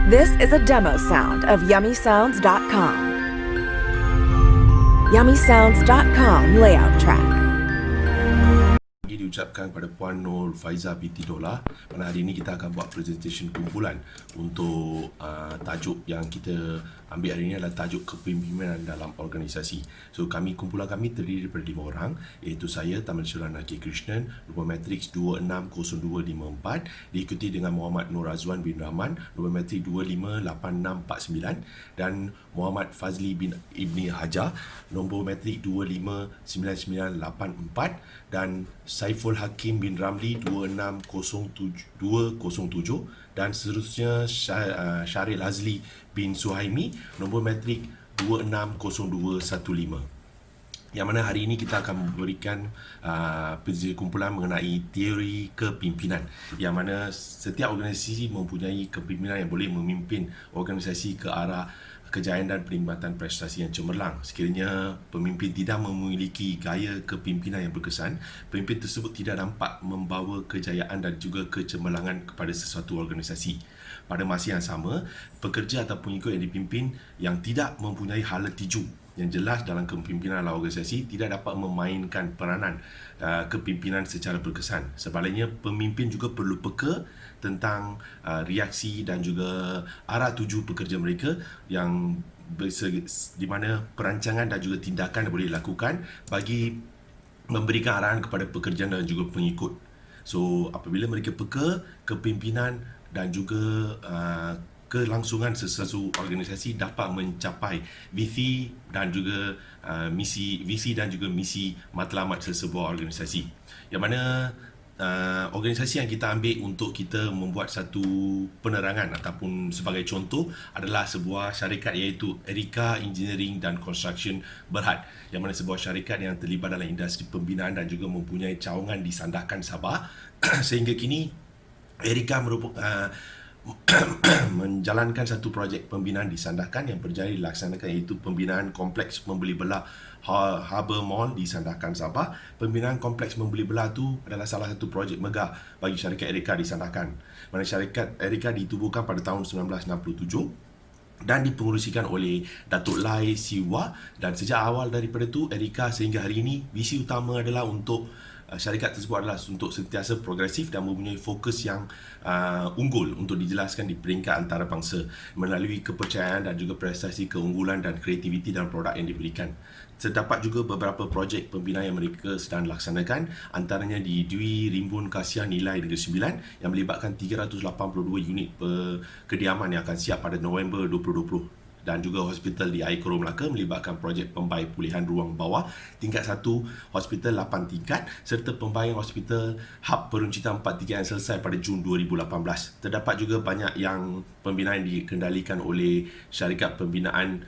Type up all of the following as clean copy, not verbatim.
This is a demo sound of YummySounds.com. YummySounds.com layout track. Diucapkan kepada Puan Nur Faiza binti Dola. Pada hari ini kita akan buat presentation kumpulan untuk tajuk yang kita ambil hari ini adalah tajuk kepimpinan dalam organisasi. So kumpulan kami terdiri daripada 5 orang, iaitu saya Taman Syirah Naki Krishnan, nombor matriks 260254, diikuti dengan Muhammad Nur Azwan bin Rahman, nombor matrik 258649, dan Muhammad Fazli bin Ibni Hajar, nombor matrik 259984, dan Saiful Hakim bin Ramli 260207, dan seterusnya Syaril Hazli bin Suhaimi, nombor matrik 260215. Yang mana hari ini kita akan memberikan kumpulan mengenai teori kepimpinan, yang mana setiap organisasi mempunyai kepimpinan yang boleh memimpin organisasi ke arah kejayaan dan penikmatan prestasi yang cemerlang. Sekiranya pemimpin tidak memiliki gaya kepimpinan yang berkesan, pemimpin tersebut tidak dapat membawa kejayaan dan juga kecemerlangan kepada sesuatu organisasi. Pada masa yang sama, pekerja atau pengikut yang dipimpin yang tidak mempunyai hala tiju yang jelas dalam kepimpinan dalam organisasi tidak dapat memainkan peranan kepimpinan secara berkesan. Sebaliknya, pemimpin juga perlu peka tentang reaksi dan juga arah tuju pekerja mereka yang di mana perancangan dan juga tindakan boleh dilakukan bagi memberikan arahan kepada pekerja dan juga pengikut. So, apabila mereka peka, kepimpinan dan juga kelangsungan sesuatu organisasi dapat mencapai visi dan juga misi matlamat sesebuah organisasi. Yang mana organisasi yang kita ambil untuk kita membuat satu penerangan ataupun sebagai contoh adalah sebuah syarikat iaitu Erika Engineering dan Construction Berhad, yang mana sebuah syarikat yang terlibat dalam industri pembinaan dan juga mempunyai cawangan di Sandakan, Sabah. Sehingga kini Erika menjalankan satu projek pembinaan di Sandakan yang berjaya dilaksanakan, iaitu pembinaan kompleks membeli belah Harbour Mall di Sandakan, Sabah. Pembinaan kompleks membeli belah itu adalah salah satu projek megah bagi syarikat Erika di Sandakan. Mana syarikat Erika ditubuhkan pada tahun 1967 dan dipengerusikan oleh Datuk Lai Siwa, dan sejak awal daripada itu Erika sehingga hari ini visi utama adalah untuk syarikat tersebut adalah untuk sentiasa progresif dan mempunyai fokus yang unggul untuk dijelaskan di peringkat antarabangsa melalui kepercayaan dan juga prestasi keunggulan dan kreativiti dalam produk yang diberikan. Terdapat juga beberapa projek pembinaan yang mereka sedang laksanakan, antaranya di Dwi Rimbun Kasia Nilai Negeri Sembilan yang melibatkan 382 unit kediaman yang akan siap pada November 2020. Dan juga hospital di Air Korong Melaka melibatkan projek pembaik pulihan ruang bawah tingkat 1, hospital 8 tingkat, serta pembaikan hospital hub peruncitan 4 tingkat yang selesai pada Jun 2018. Terdapat juga banyak yang pembinaan dikendalikan oleh syarikat pembinaan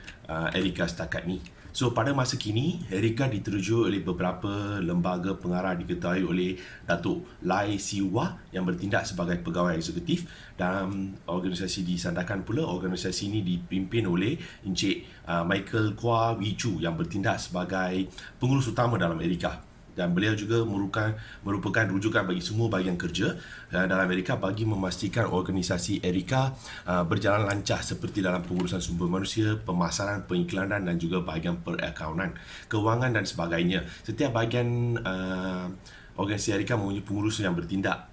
Erika setakat ni. So, pada masa kini, Erika diterjun oleh beberapa lembaga pengarah diketahui oleh Datuk Lai Siwa yang bertindak sebagai pegawai eksekutif. Dalam organisasi di Sandakan pula, organisasi ini dipimpin oleh Encik Michael Kwa Wee Chu yang bertindak sebagai pengurus utama dalam Erika. Dan beliau juga merupakan rujukan bagi semua bahagian kerja dalam Erika bagi memastikan organisasi Erika berjalan lancar seperti dalam pengurusan sumber manusia, pemasaran, pengiklanan dan juga bahagian perakaunan, kewangan dan sebagainya. Setiap bahagian organisasi Erika mempunyai pengurus yang bertindak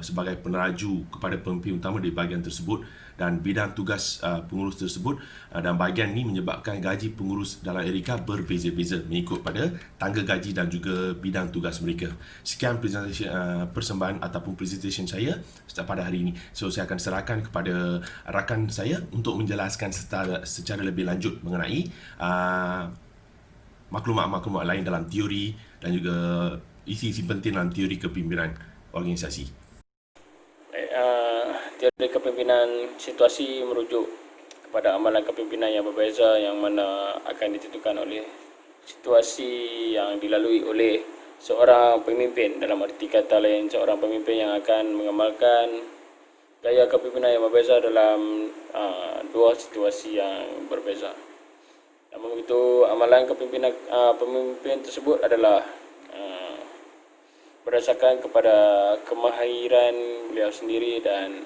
sebagai peneraju kepada pemimpin utama di bahagian tersebut, dan bidang tugas pengurus tersebut dan bahagian ini menyebabkan gaji pengurus dalam Erika berbeza-beza mengikut pada tangga gaji dan juga bidang tugas mereka. Sekian persembahan ataupun presentation saya pada hari ini. So, saya akan serahkan kepada rakan saya untuk menjelaskan secara lebih lanjut mengenai maklumat-maklumat lain dalam teori dan juga isi-isi penting dalam teori kepimpinan organisasi. Teori kepimpinan situasi merujuk kepada amalan kepimpinan yang berbeza yang mana akan ditentukan oleh situasi yang dilalui oleh seorang pemimpin. Dalam arti kata lain, seorang pemimpin yang akan mengamalkan gaya kepimpinan yang berbeza dalam dua situasi yang berbeza. Namun begitu, amalan kepimpinan pemimpin tersebut adalah berdasarkan kepada kemahiran beliau sendiri dan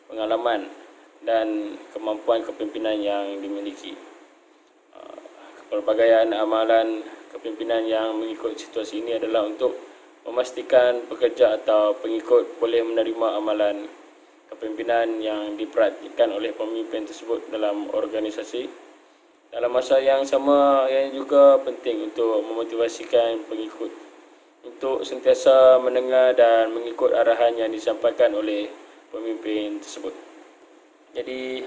pengalaman dan kemampuan kepimpinan yang dimiliki. Pelbagaian amalan kepimpinan yang mengikut situasi ini adalah untuk memastikan pekerja atau pengikut boleh menerima amalan kepimpinan yang diperhatikan oleh pemimpin tersebut dalam organisasi. Dalam masa yang sama, yang juga penting untuk memotivasikan pengikut untuk sentiasa mendengar dan mengikut arahan yang disampaikan oleh pemimpin tersebut. Jadi,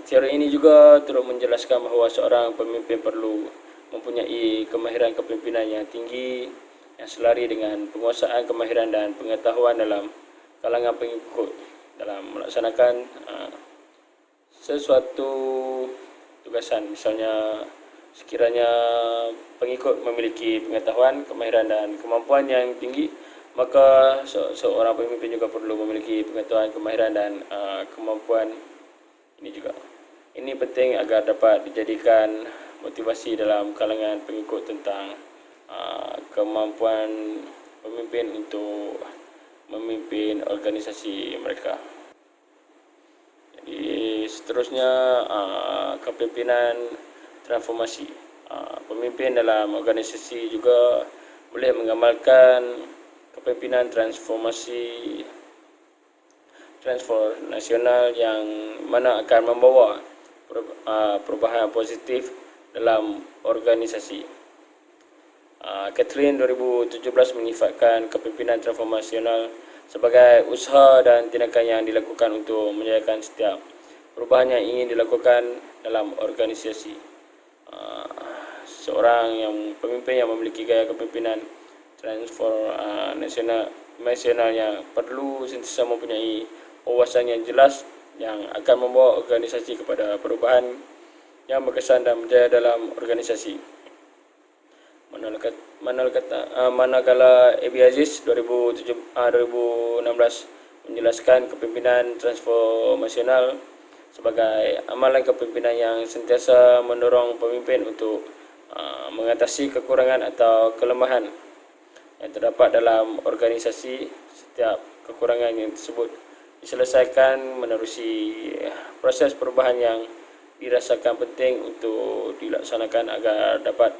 teori ini juga turut menjelaskan bahawa seorang pemimpin perlu mempunyai kemahiran kepimpinan yang tinggi yang selari dengan penguasaan kemahiran dan pengetahuan dalam kalangan pengikut dalam melaksanakan sesuatu tugasan. Misalnya, sekiranya pengikut memiliki pengetahuan, kemahiran dan kemampuan yang tinggi, maka seorang pemimpin juga perlu memiliki pengetahuan, kemahiran dan kemampuan ini juga. Ini penting agar dapat dijadikan motivasi dalam kalangan pengikut tentang kemampuan pemimpin untuk memimpin organisasi mereka. Jadi seterusnya, kepimpinan transformasi. Pemimpin dalam organisasi juga boleh mengamalkan kepimpinan transformasional yang mana akan membawa perubahan positif dalam organisasi. Catherine 2017 menyifatkan kepimpinan transformasional sebagai usaha dan tindakan yang dilakukan untuk menjayakan setiap perubahan yang ingin dilakukan dalam organisasi. Seorang pemimpin yang memiliki gaya kepimpinan transformasional yang perlu sentiasa mempunyai wawasan yang jelas yang akan membawa organisasi kepada perubahan yang berkesan dan berjaya dalam organisasi. Manakala A.B. Aziz 2016 menjelaskan kepimpinan transformasional sebagai amalan kepimpinan yang sentiasa mendorong pemimpin untuk mengatasi kekurangan atau kelemahan yang terdapat dalam organisasi. Setiap kekurangan yang tersebut diselesaikan menerusi proses perubahan yang dirasakan penting untuk dilaksanakan agar dapat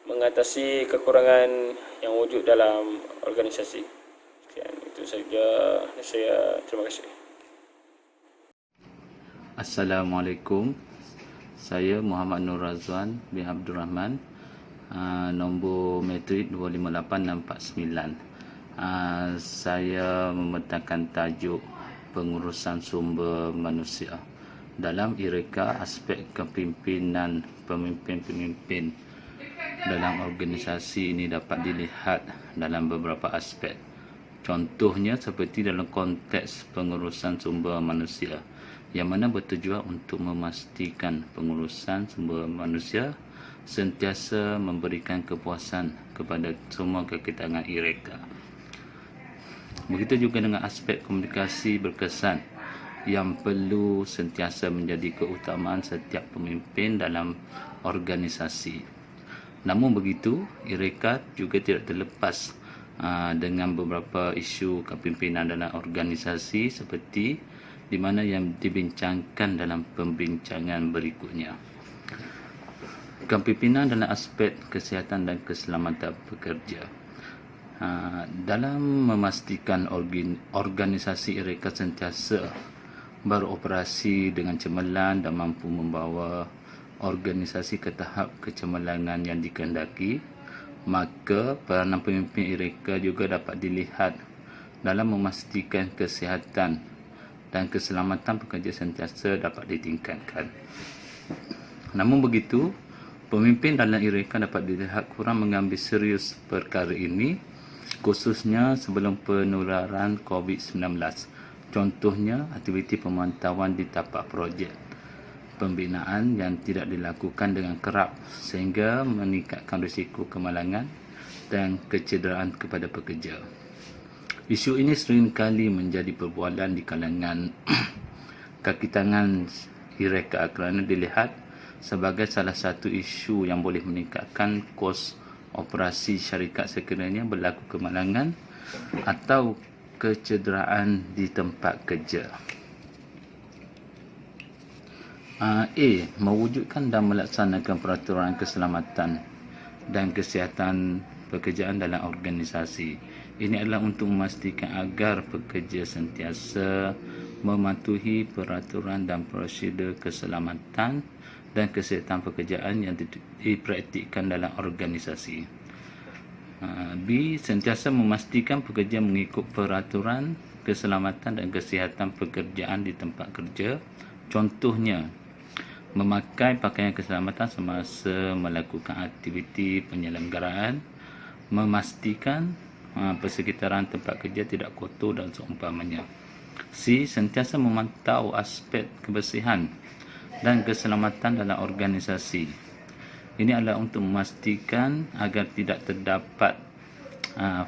mengatasi kekurangan yang wujud dalam organisasi. Sekian, itu saja saya. Terima kasih. Assalamualaikum. Saya Muhammad Nur Razwan bin Abdul Rahman, nombor matrik 258649. Saya membentangkan tajuk pengurusan sumber manusia. Dalam ireka aspek kepimpinan pemimpin-pemimpin dalam organisasi ini dapat dilihat dalam beberapa aspek. Contohnya seperti dalam konteks pengurusan sumber manusia, yang mana bertujuan untuk memastikan pengurusan sumber manusia sentiasa memberikan kepuasan kepada semua kekitangan ireka. Begitu juga dengan aspek komunikasi berkesan yang perlu sentiasa menjadi keutamaan setiap pemimpin dalam organisasi. Namun begitu, ireka juga tidak terlepas dengan beberapa isu kepimpinan dalam organisasi seperti di mana yang dibincangkan dalam pembincangan berikutnya. Kepimpinan dalam aspek kesihatan dan keselamatan pekerja. Dalam memastikan organisasi ireka sentiasa beroperasi dengan cemerlang dan mampu membawa organisasi ke tahap kecemerlangan yang dikehendaki, maka peranan pemimpin ireka juga dapat dilihat dalam memastikan kesihatan dan keselamatan pekerja sentiasa dapat ditingkatkan. Namun begitu, pemimpin dalam ireka dapat dilihat kurang mengambil serius perkara ini, khususnya sebelum penularan COVID-19. Contohnya, aktiviti pemantauan di tapak projek pembinaan yang tidak dilakukan dengan kerap sehingga meningkatkan risiko kemalangan dan kecederaan kepada pekerja. Isu ini seringkali menjadi perbualan di kalangan kaki tangan ireka kerana dilihat sebagai salah satu isu yang boleh meningkatkan kos operasi syarikat sekiranya berlaku kemalangan atau kecederaan di tempat kerja. A. Mewujudkan dan melaksanakan peraturan keselamatan dan kesihatan pekerjaan dalam organisasi. Ini adalah untuk memastikan agar pekerja sentiasa mematuhi peraturan dan prosedur keselamatan dan kesihatan pekerjaan yang dipraktikkan dalam organisasi. B. Sentiasa memastikan pekerja mengikut peraturan keselamatan dan kesihatan pekerjaan di tempat kerja. Contohnya, memakai pakaian keselamatan semasa melakukan aktiviti penyelenggaraan, memastikan persekitaran tempat kerja tidak kotor dan seumpamanya. C. Sentiasa memantau aspek kebersihan dan keselamatan dalam organisasi. Ini adalah untuk memastikan agar tidak terdapat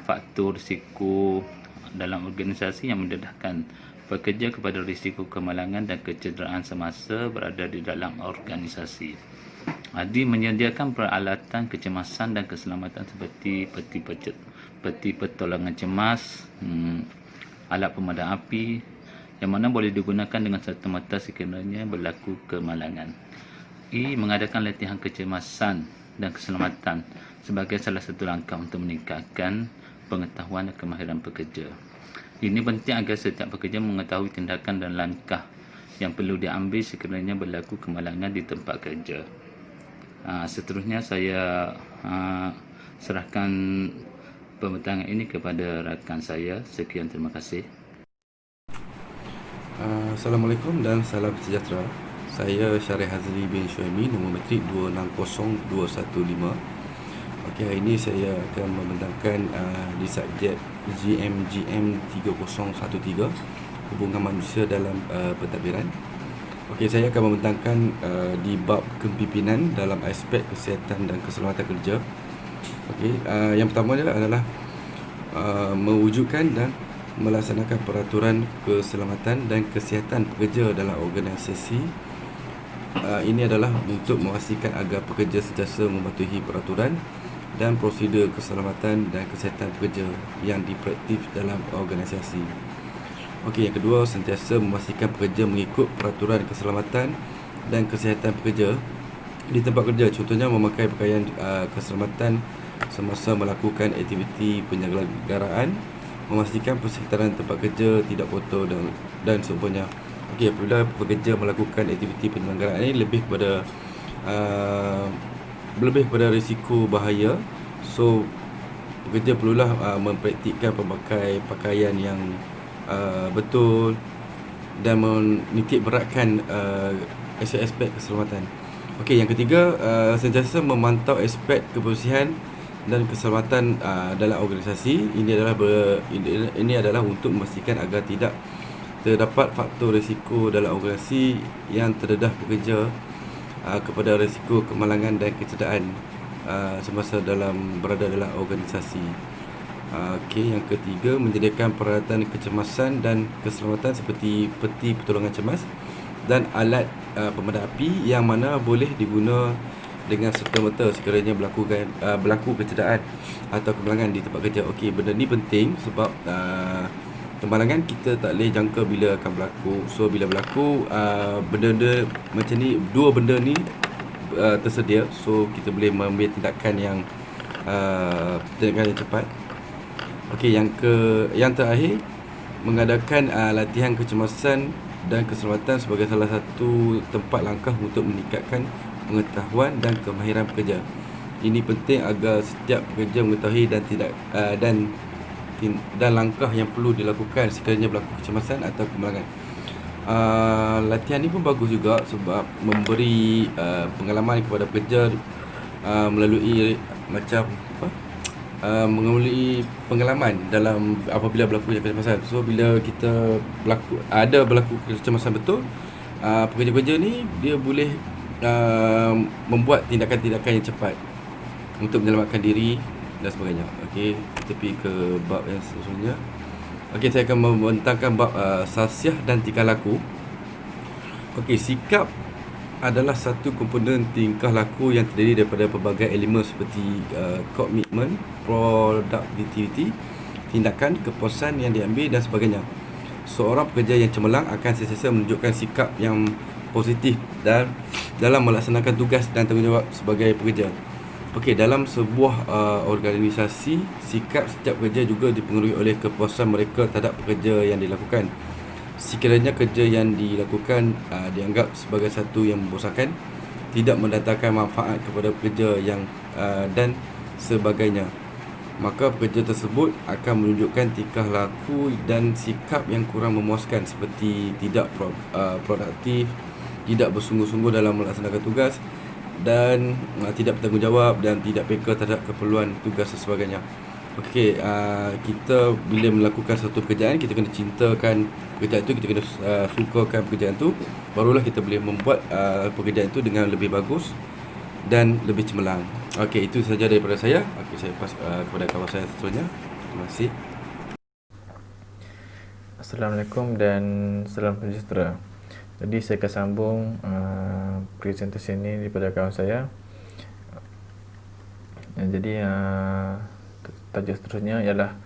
faktor risiko dalam organisasi yang mendedahkan pekerja kepada risiko kemalangan dan kecederaan semasa berada di dalam organisasi. D. Menyediakan peralatan kecemasan dan keselamatan seperti peti pertolongan cemas, alat pemadam api yang mana boleh digunakan dengan serta-merta sekiranya berlaku kemalangan. E. Mengadakan latihan kecemasan dan keselamatan sebagai salah satu langkah untuk meningkatkan pengetahuan dan kemahiran pekerja. Ini penting agar setiap pekerja mengetahui tindakan dan langkah yang perlu diambil sekiranya berlaku kemalangan di tempat kerja. Seterusnya saya serahkan pembincangan ini kepada rakan saya. Sekian, terima kasih. Assalamualaikum dan salam sejahtera. Saya Syarif Hazli bin Syuaimi, nombor matrik 260215. Okey, hari ini saya akan membentangkan di subjek GMGM 3013, hubungan manusia dalam pentadbiran. Okey, saya akan membentangkan di bab kepimpinan dalam aspek kesihatan dan keselamatan kerja. Okey, yang pertama adalah mewujudkan dan melaksanakan peraturan keselamatan dan kesihatan pekerja dalam organisasi. Ini adalah untuk memastikan agar pekerja sentiasa mematuhi peraturan dan prosedur keselamatan dan kesihatan pekerja yang dipraktik dalam organisasi. Okey, yang kedua, sentiasa memastikan pekerja mengikut peraturan keselamatan dan kesihatan pekerja di tempat kerja. Contohnya memakai pakaian keselamatan semasa melakukan aktiviti penyelenggaraan, memastikan persekitaran tempat kerja tidak kotor dan seumpamanya. Okey, apabila pekerja melakukan aktiviti penyelenggaraan ini lebih kepada risiko bahaya, so pekerja perlulah mempraktikkan memakai pakaian yang betul dan menitik beratkan aspek keselamatan. Okey, yang ketiga, sentiasa memantau aspek kebersihan dan keselamatan dalam organisasi. Ini adalah untuk memastikan agar tidak terdapat faktor risiko dalam organisasi yang terdedah pekerja kepada risiko kemalangan dan kecederaan semasa berada dalam organisasi. Okey, yang ketiga, menyediakan peralatan kecemasan dan keselamatan seperti peti pertolongan cemas dan alat pemadam api yang mana boleh diguna dengan serta-merta sekiranya berlaku kecederaan atau kemalangan di tempat kerja. Okey, benda ni penting sebab kemalangan kita tak boleh jangka bila akan berlaku. So bila berlaku benda-benda macam ni, dua benda ni tersedia, so kita boleh mengambil tindakan yang cepat. Okey, yang terakhir, mengadakan latihan kecemasan dan keselamatan sebagai salah satu tempat langkah untuk meningkatkan pengetahuan dan kemahiran pekerja. Ini penting agar setiap pekerja mengetahui dan langkah yang perlu dilakukan sekiranya berlaku kecemasan atau kemalangan. Latihan ni pun bagus juga sebab memberi pengalaman kepada pekerja melalui mengalami pengalaman dalam apabila berlaku kecemasan. So bila kita berlaku kecemasan betul, pekerja-pekerja ni dia boleh membuat tindakan-tindakan yang cepat untuk menyelamatkan diri dan sebagainya. Okey, kita pergi ke bab yang seterusnya. Okey, saya akan membentangkan bab sasiah dan tingkah laku. Okey, sikap adalah satu komponen tingkah laku yang terdiri daripada pelbagai elemen seperti komitmen, productivity, tindakan, kepuasan yang diambil dan sebagainya. Seorang pekerja yang cemerlang akan sentiasa menunjukkan sikap yang positif dan dalam melaksanakan tugas dan tanggungjawab sebagai pekerja. Okey, dalam sebuah organisasi, sikap setiap pekerja juga dipengaruhi oleh kepuasan mereka terhadap pekerja yang dilakukan. Sekiranya kerja yang dilakukan dianggap sebagai satu yang membosankan, tidak mendatangkan manfaat kepada pekerja yang dan sebagainya, maka pekerja tersebut akan menunjukkan tingkah laku dan sikap yang kurang memuaskan seperti tidak produktif, tidak bersungguh-sungguh dalam melaksanakan tugas dan tidak bertanggungjawab dan tidak peka terhadap keperluan tugas dan sebagainya. Okey, kita bila melakukan satu pekerjaan, kita kena cintakan pekerjaan itu, kita kena sukakan pekerjaan itu, barulah kita boleh membuat pekerjaan itu dengan lebih bagus dan lebih cemerlang. Okey, itu saja daripada saya. Okey, saya pas kepada kawan saya seterusnya. Terima kasih. Assalamualaikum dan salam sejahtera. Jadi saya akan sambung presentasi ini daripada kawan saya. Jadi tajuk seterusnya ialah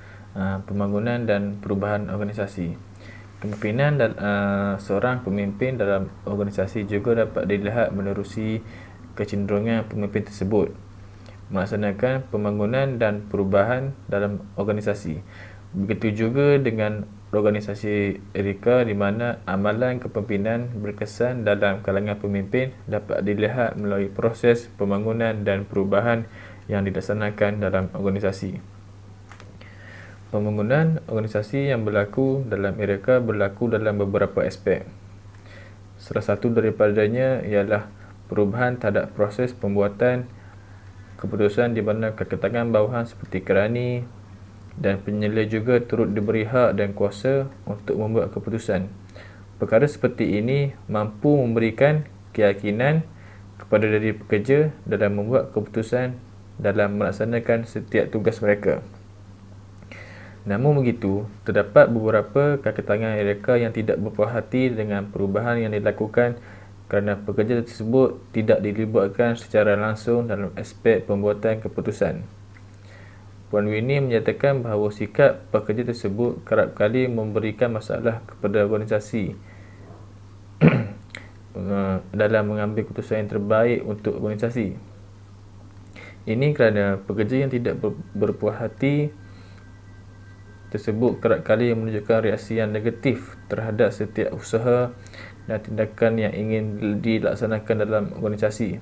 pembangunan dan perubahan organisasi. Kepimpinan seorang pemimpin dalam organisasi juga dapat dilihat menerusi kecenderungan pemimpin tersebut melaksanakan pembangunan dan perubahan dalam organisasi. Begitu juga dengan organisasi Erika di mana amalan kepimpinan berkesan dalam kalangan pemimpin dapat dilihat melalui proses pembangunan dan perubahan yang dilaksanakan dalam organisasi. Pembangunan organisasi yang berlaku dalam Erika berlaku dalam beberapa aspek. Salah satu daripadanya ialah perubahan terhadap proses pembuatan keputusan di mana kakitangan bawahan seperti kerani dan penyela juga turut diberi hak dan kuasa untuk membuat keputusan. Perkara seperti ini mampu memberikan keyakinan kepada diri pekerja dalam membuat keputusan dalam melaksanakan setiap tugas mereka. Namun begitu, terdapat beberapa kakitangan mereka yang tidak berpuas hati dengan perubahan yang dilakukan kerana pekerja tersebut tidak dilibatkan secara langsung dalam aspek pembuatan keputusan. Puan Winnie menyatakan bahawa sikap pekerja tersebut kerap kali memberikan masalah kepada organisasi dalam mengambil keputusan yang terbaik untuk organisasi. Ini kerana pekerja yang tidak berpuas hati tersebut kerap kali menunjukkan reaksi yang negatif terhadap setiap usaha dan tindakan yang ingin dilaksanakan dalam organisasi.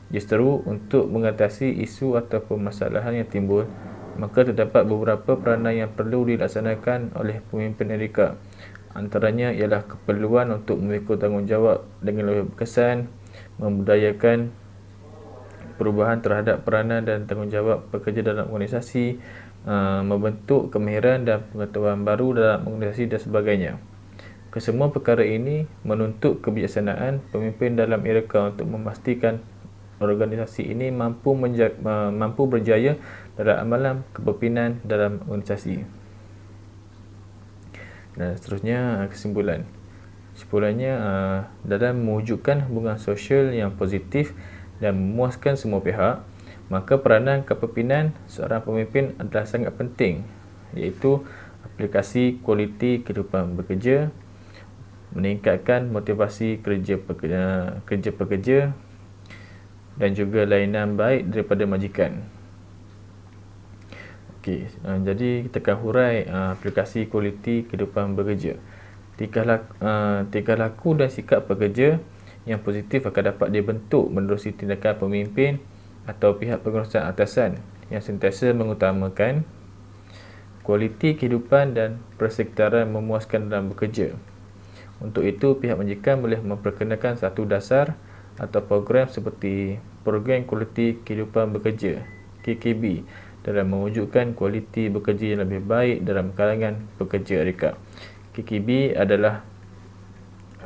Justeru untuk mengatasi isu atau permasalahan yang timbul, maka terdapat beberapa peranan yang perlu dilaksanakan oleh pemimpin Erika. Antaranya ialah keperluan untuk memikul tanggungjawab dengan lebih berkesan, membudayakan perubahan terhadap peranan dan tanggungjawab pekerja dalam organisasi, membentuk kemahiran dan pengetahuan baru dalam organisasi dan sebagainya. Kesemua perkara ini menuntut kebijaksanaan pemimpin dalam Erika untuk memastikan organisasi ini mampu berjaya dalam amalan kepimpinan dalam organisasi. Dan seterusnya kesimpulan. Kesimpulannya, dalam mewujudkan hubungan sosial yang positif dan memuaskan semua pihak, maka peranan kepimpinan seorang pemimpin adalah sangat penting, iaitu aplikasi kualiti kehidupan bekerja, meningkatkan motivasi kerja pekerja dan juga layanan baik daripada majikan. Okey, jadi kita akan hurai aplikasi kualiti kehidupan bekerja. Tingkah laku dan sikap pekerja yang positif akan dapat dibentuk menerusi tindakan pemimpin atau pihak pengurusan atasan yang sentiasa mengutamakan kualiti kehidupan dan persekitaran memuaskan dalam bekerja. Untuk itu, pihak majikan boleh memperkenalkan satu dasar atau program seperti Program Kualiti Kehidupan Bekerja KKB dalam mewujudkan kualiti bekerja yang lebih baik dalam kalangan pekerja Erika. KKB adalah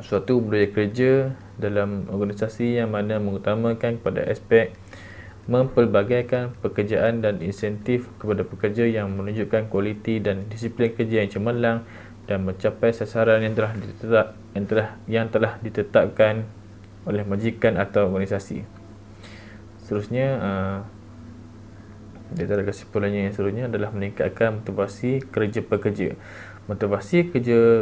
suatu budaya kerja dalam organisasi yang mana mengutamakan pada aspek mempelbagaikan pekerjaan dan insentif kepada pekerja yang menunjukkan kualiti dan disiplin kerja yang cemerlang dan mencapai sasaran yang telah ditetapkan oleh majikan atau organisasi. Seterusnya, di antara kesimpulannya yang seterusnya adalah meningkatkan motivasi kerja pekerja. Motivasi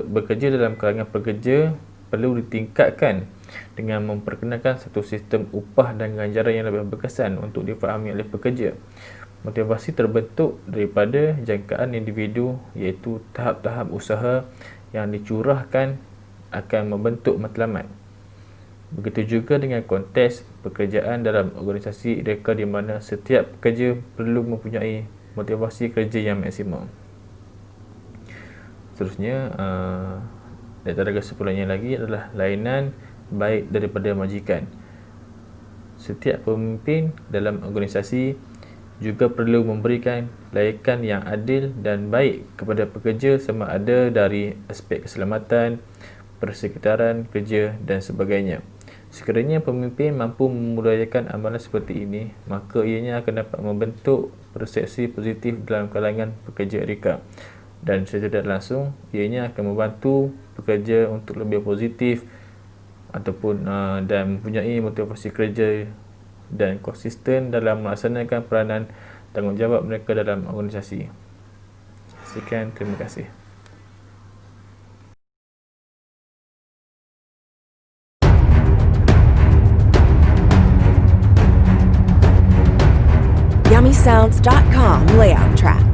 bekerja dalam kalangan pekerja perlu ditingkatkan dengan memperkenalkan satu sistem upah dan ganjaran yang lebih berkesan untuk difahami oleh pekerja. Motivasi terbentuk daripada jangkaan individu, iaitu tahap-tahap usaha yang dicurahkan akan membentuk matlamat. Begitu juga dengan konteks pekerjaan dalam organisasi reka di mana setiap pekerja perlu mempunyai motivasi kerja yang maksimum. Seterusnya, di antara kesimpulannya lagi adalah lainan baik daripada majikan. Setiap pemimpin dalam organisasi juga perlu memberikan layakan yang adil dan baik kepada pekerja sama ada dari aspek keselamatan, persekitaran kerja dan sebagainya. Sekiranya pemimpin mampu memudayakan amalan seperti ini, maka ianya akan dapat membentuk persepsi positif dalam kalangan pekerja reka, dan secara tidak langsung ianya akan membantu pekerja untuk lebih positif ataupun dan mempunyai motivasi kerja dan konsisten dalam melaksanakan peranan tanggungjawab mereka dalam organisasi. Sekian, terima kasih. YummySounds.com layout track.